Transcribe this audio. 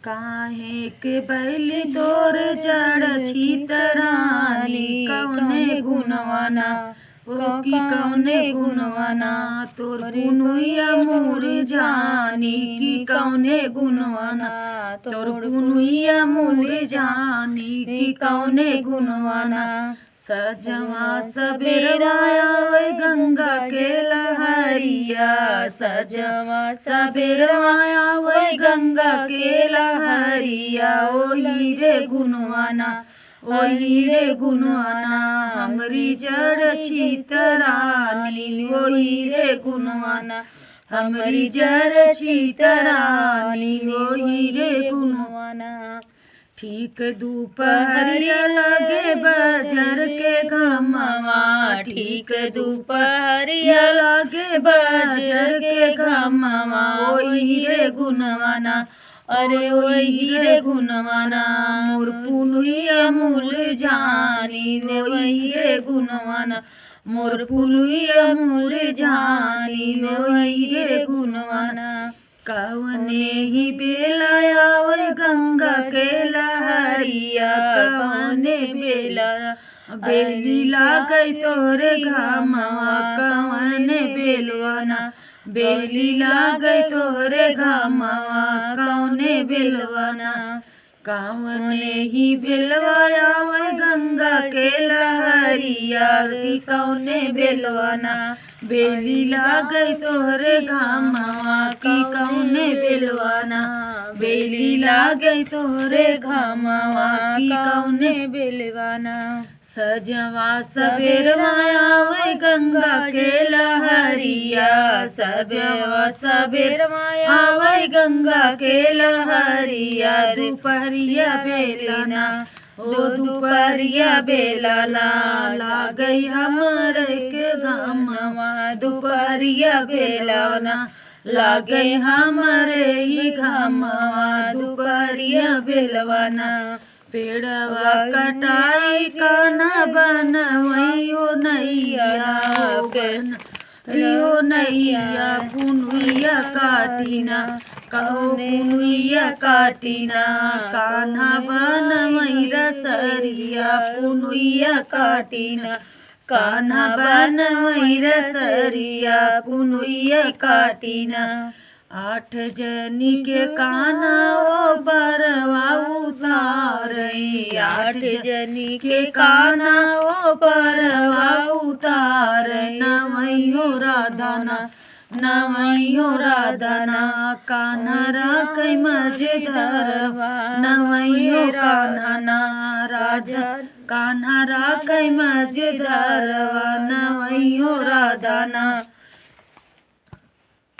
काहे के बैली तोर जड़ छितरानी कौने गुणवाना ओ की कौने गुणवाना तोर पुनुइया मोर जानी की कौने गुणवाना तोर पुनुइया मोर जानी की कौने गुणवाना सजवा सबेरा आवे गंगा के लहरिया सजवा सबेरा आवे गंगा के लहरिया ओही रे गुणवाना ओही रे गुणवाना हमरी जड़ छितरानी ओही रे गुणवाना हमरी जड़ छितरानी ओही रे गुणवाना ठीक दोपहरिया लगे बजर के घमवा ठीक दोपहरिया लगे बजर के घमवा ओही रे गुणवाना अरे ओही रे गुणवाना मोर पुनुइया मूल जानी ने वही रे गुणवाना मोर पुनुइया मूल जानी ने वही रे गुणवाना कवने ही बेला आवे गंगा के लहरिया कवने बेला बेली लागई तोरे घामवा कवने बेलवाना बेली लागई तोरे घामवा कवने बेलवाना कवने ही बेलवाया आवे गंगा के लहरिया की कवने बेलवाना बेली लागई तोरे घामवा की कौने बेलवाना बेली लागई तोरे घामवा की कौने बेलवाना सजवा सबेरवा आवे गंगा के लहरिया सजवा सबेरवा आवे गंगा के लहरिया दोपहरिया बेलना ओ दोपहरिया बेलाला लागई हमरे के घामवा दोपहरिया बेलाना लागई हमरे ही घामवा दोपहरिया बेलवाना पेड़वा कटाई काना बनवैयो नैया बन रियो नैया पुनुइया काटिना पुनुइया काटिना कान्हा बनवई रसरिया पुनुइया काटिना कान्हा बनवई रसरिया पुनुइया काटिना 8 जनी के काना ओ बरवा उतारई 8 जनी के काना ओ बरवा उतारई नवैयो राधाना नवैयो राधाना कान्हा राखई मजेदारवा नवैयो कान्हा राजा कान्हा राखई मजेदारवा नवैयो राधाना।